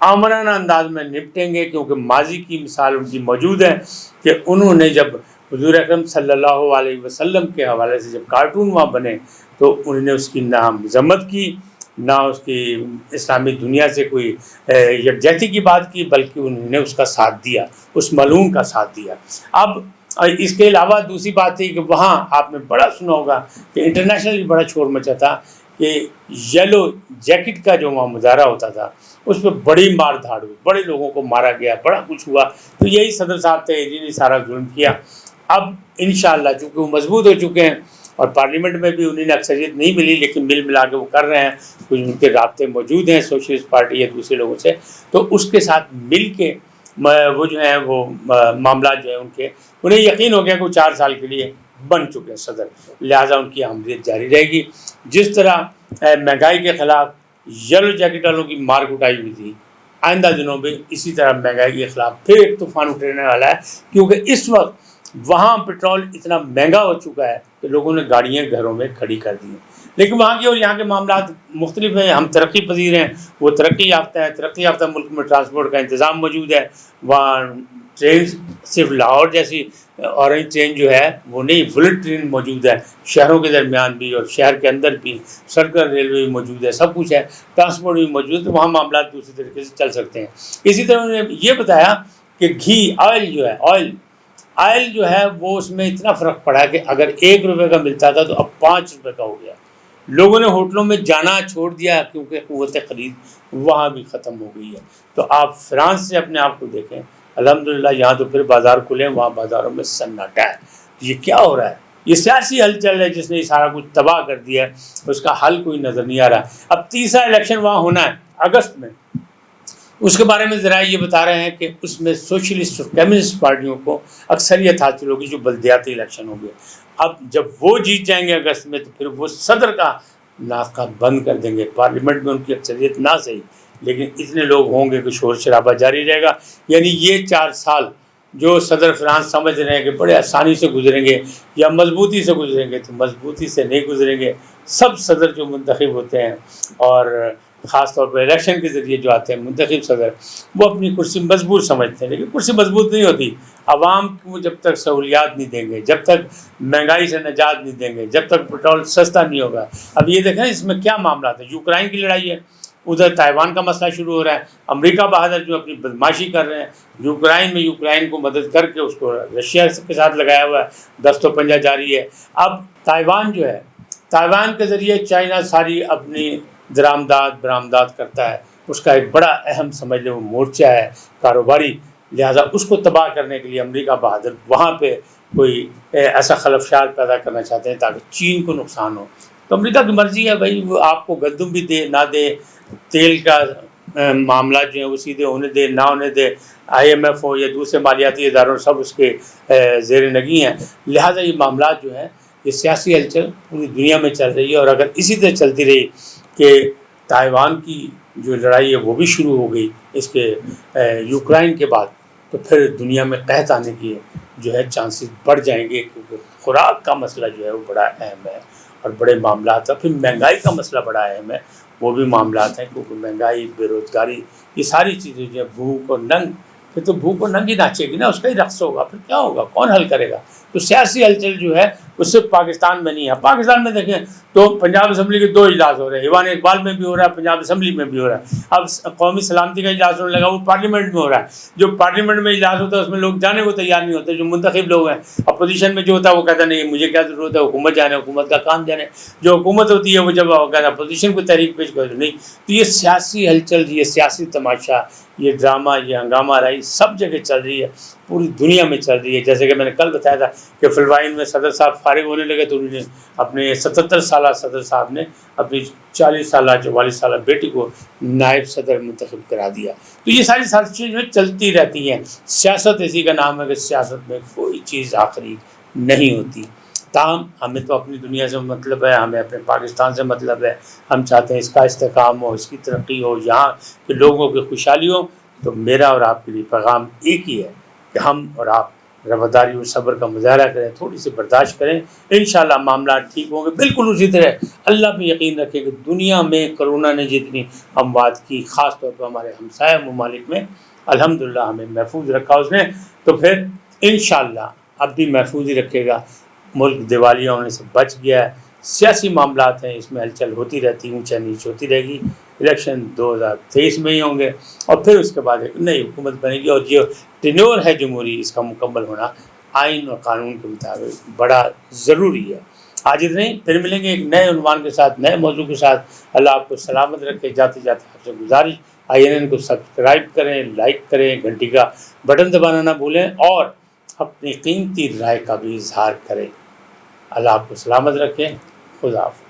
آمرانہ انداز میں نپٹیں گے، کیونکہ ماضی کی مثال ان کی موجود ہے کہ انہوں نے جب حضور اکرم صلی اللہ علیہ وسلم کے حوالے سے جب کارٹون وہاں بنے تو انہوں نے اس کی نہ مذمت کی، نہ اس کی اسلامی دنیا سے کوئی یکجہتی کی بات کی، بلکہ انہوں نے اس کا ساتھ دیا، اس ملعون کا ساتھ دیا۔ اب اس کے علاوہ دوسری بات تھی کہ وہاں آپ نے بڑا سنا ہوگا کہ انٹرنیشنلی بڑا شور مچا تھا کہ یلو جیکٹ کا جو وہاں مظاہرہ ہوتا تھا اس پہ بڑی مار دھاڑ ہوئی، بڑے لوگوں کو مارا گیا، بڑا کچھ ہوا۔ تو یہی صدر صاحب تھے جنہوں نے سارا ظلم کیا۔ اب انشاءاللہ چونکہ وہ مضبوط ہو چکے ہیں اور پارلیمنٹ میں بھی انہیں اکثریت نہیں ملی، لیکن مل ملا کے وہ کر رہے ہیں، کچھ ان کے رابطے موجود ہیں سوشلسٹ پارٹی یا دوسرے لوگوں سے، تو اس کے ساتھ مل کے وہ جو ہیں وہ معاملات جو ہیں ان کے انہیں یقین ہو گیا کہ وہ 4 سال کے لیے بن چکے ہیں صدر، لہٰذا ان کی حمایت جاری رہے گی۔ جس طرح مہنگائی کے خلاف یلو جیکٹ والوں کی مار کٹائی ہوئی تھی، آئندہ دنوں میں اسی طرح مہنگائی کے خلاف پھر ایک طوفان اٹھنے والا ہے، کیونکہ اس وقت وہاں پٹرول اتنا مہنگا ہو چکا ہے کہ لوگوں نے گاڑیاں گھروں میں کھڑی کر دی ہیں۔ لیکن وہاں کے اور یہاں کے معاملات مختلف ہیں، ہم ترقی پذیر ہیں، وہ ترقی یافتہ ہیں، ترقی یافتہ ملک میں ٹرانسپورٹ کا انتظام موجود ہے، وہاں ٹرین صرف لاہور جیسی اورنج ٹرین جو ہے وہ نہیں، بلٹ ٹرین موجود ہے شہروں کے درمیان بھی اور شہر کے اندر بھی، سرکل ریلوے بھی موجود ہے، سب کچھ ہے، ٹرانسپورٹ بھی موجود ہے، تو وہاں معاملات دوسری طریقے سے چل سکتے ہیں۔ اسی طرح انہوں نے یہ بتایا کہ گھی آئل جو ہے، آئل جو ہے وہ اس میں اتنا فرق پڑا کہ اگر 1 روپے کا ملتا تھا تو اب 5 روپے کا ہو گیا۔ لوگوں نے ہوٹلوں میں جانا چھوڑ دیا کیونکہ قوت خرید وہاں بھی ختم ہو گئی ہے۔ تو آپ فرانس سے اپنے آپ کو دیکھیں، الحمدللہ یہاں تو پھر بازار کھلے ہیں، وہاں بازاروں میں سناٹا ہے۔ یہ کیا ہو رہا ہے؟ یہ سیاسی ہلچل ہے جس نے یہ سارا کچھ تباہ کر دیا ہے، اس کا حل کوئی نظر نہیں آ رہا۔ اب تیسرا الیکشن وہاں ہونا ہے اگست میں، اس کے بارے میں ذرائع یہ بتا رہے ہیں کہ اس میں سوشلسٹ اور کمیونسٹ پارٹیوں کو اکثریت حاصل ہوگی، جو بلدیاتی الیکشن ہوں گے۔ اب جب وہ جیت جائیں گے اگست میں تو پھر وہ صدر کا ناکہ بند کر دیں گے، پارلیمنٹ میں ان کی اکثریت نہ صحیح لیکن اتنے لوگ ہوں گے کہ شور شرابہ جاری رہے گا۔ یعنی یہ 4 سال جو صدر فرانس سمجھ رہے ہیں کہ بڑے آسانی سے گزریں گے یا مضبوطی سے گزریں گے، تو مضبوطی سے نہیں گزریں گے۔ سب صدر جو منتخب ہوتے ہیں اور خاص طور پر الیکشن کے ذریعے جو آتے ہیں منتخب صدر، وہ اپنی کرسی مضبوط سمجھتے ہیں، لیکن کرسی مضبوط نہیں ہوتی۔ عوام کو جب تک سہولیات نہیں دیں گے، جب تک مہنگائی سے نجات نہیں دیں گے، جب تک پٹرول سستا نہیں ہوگا۔ اب یہ دیکھیں اس میں کیا معاملات ہیں، یوکرائن کی لڑائی ہے، ادھر تائیوان کا مسئلہ شروع ہو رہا ہے، امریکہ بہادر جو اپنی بدماشی کر رہے ہیں یوکرائن میں، یوکرائن کو مدد کر کے اس کو رشیا کے ساتھ لگایا ہوا ہے، دست و پنجہ جاری ہے۔ اب تائیوان جو ہے، تائیوان کے ذریعے چائنا ساری اپنی درآمدات برآمدات کرتا ہے، اس کا ایک بڑا اہم سمجھ لیں وہ مورچہ ہے کاروباری، لہٰذا اس کو تباہ کرنے کے لیے امریکہ بہادر وہاں پہ کوئی ایسا خلفشار پیدا کرنا چاہتے ہیں تاکہ چین کو نقصان ہو۔ تو امریکہ کی مرضی ہے بھائی، وہ آپ کو گندم بھی دے نہ دے، تیل کا معاملات جو ہیں وہ سیدھے ہونے دے نہ ہونے دے، IMF ہو یا دوسرے مالیاتی اداروں سب اس کے زیر نگی ہیں۔ لہٰذا یہ معاملات جو ہیں یہ سیاسی ہلچل پوری دنیا میں چل رہی ہے، اور اگر اسی طرح چلتی رہی کہ تائیوان کی جو لڑائی ہے وہ بھی شروع ہو گئی اس کے یوکرائن کے بعد، تو پھر دنیا میں قحط آنے کی جو ہے چانسز بڑھ جائیں گے، کیونکہ خوراک کا مسئلہ جو ہے وہ بڑا اہم ہے اور بڑے معاملات ہیں۔ پھر مہنگائی کا مسئلہ بڑا اہم ہے، وہ بھی معاملات ہیں، کیونکہ مہنگائی، بے روزگاری، یہ ساری چیزیں جو ہے، بھوک اور ننگ، پھر تو بھوک اور ننگ ہی ناچے گی نا، اس کا ہی رقص ہوگا، پھر کیا ہوگا، کون حل کرے گا؟ تو سیاسی ہلچل جو ہے اس سے پاکستان میں نہیں ہے۔ پاکستان میں دیکھیں تو پنجاب اسمبلی کے 2 اجلاس ہو رہے ہیں، ایوان اقبال میں بھی ہو رہا ہے، پنجاب اسمبلی میں بھی ہو رہا ہے۔ اب قومی سلامتی کا اجلاس ہونے لگا، وہ پارلیمنٹ میں ہو رہا ہے۔ جو پارلیمنٹ میں اجلاس ہوتا ہے اس میں لوگ جانے کو تیار نہیں ہوتے، جو منتخب لوگ ہیں۔ اپوزیشن میں جو ہوتا ہے وہ کہتا نہیں مجھے کیا ضرورت ہے، حکومت جانے، حکومت کا کام جانے۔ جو حکومت ہوتی ہے وہ جب کہتا ہے اپوزیشن کو تحریک پیش کرو نہیں۔ تو یہ سیاسی ہلچل، یہ سیاسی تماشا، یہ ڈرامہ، یہ ہنگامہ رائی سب جگہ چل رہی ہے، پوری دنیا میں چل رہی ہے۔ جیسے کہ میں نے کل بتایا تھا کہ فلپائن میں صدر صاحب فارغ ہونے لگے تو انہوں نے اپنے 77 سالہ صدر صاحب نے اپنی 40 سالہ 44 سالہ بیٹی کو نائب صدر منتخب کرا دیا۔ تو یہ ساری چیزیں چلتی رہتی ہیں۔ سیاست اسی کا نام ہے کہ سیاست میں کوئی چیز آخری نہیں ہوتی۔ تاہم ہمیں تو اپنی دنیا سے مطلب ہے، ہمیں اپنے پاکستان سے مطلب ہے، ہم چاہتے ہیں اس کا استحکام ہو، اس کی ترقی ہو، یہاں کے لوگوں کی خوشحالی ہو۔ تو میرا اور آپ کے لیے پیغام ایک ہی ہے کہ ہم اور آپ رواداری اور صبر کا مظاہرہ کریں، تھوڑی سی برداشت کریں، انشاءاللہ معاملات ٹھیک ہوں گے۔ بالکل اسی طرح اللہ پہ یقین رکھیں کہ دنیا میں کرونا نے جتنی اموات کی، خاص طور پر ہمارے ہمسایہ ممالک میں، الحمدللہ ہمیں محفوظ رکھا اس نے، تو پھر انشاءاللہ اب بھی محفوظ ہی رکھے گا۔ ملک دیوالیہ ہونے سے بچ گیا ہے، سیاسی معاملات ہیں، اس میں ہلچل ہوتی رہتی، اونچا نیچ ہوتی رہے گی۔ الیکشن 2023 میں ہی ہوں گے، اور پھر اس کے بعد ایک نئی حکومت بنے گی، اور جو ٹینیور ہے جمہوری، اس کا مکمل ہونا آئین اور قانون کے مطابق بڑا ضروری ہے۔ آج اتنے ہی، پھر ملیں گے ایک نئے عنوان کے ساتھ، نئے موضوع کے ساتھ۔ اللہ آپ کو سلامت رکھے۔ جاتے جاتے آپ سے گزارش، INN کو سبسکرائب کریں، لائک کریں، گھنٹی کا بٹن دبانا نہ بھولیں، اور اپنی قیمتی رائے کا بھی اظہار کریں۔ اللہ آپ کو سلامت رکھے۔ خدا حافظ۔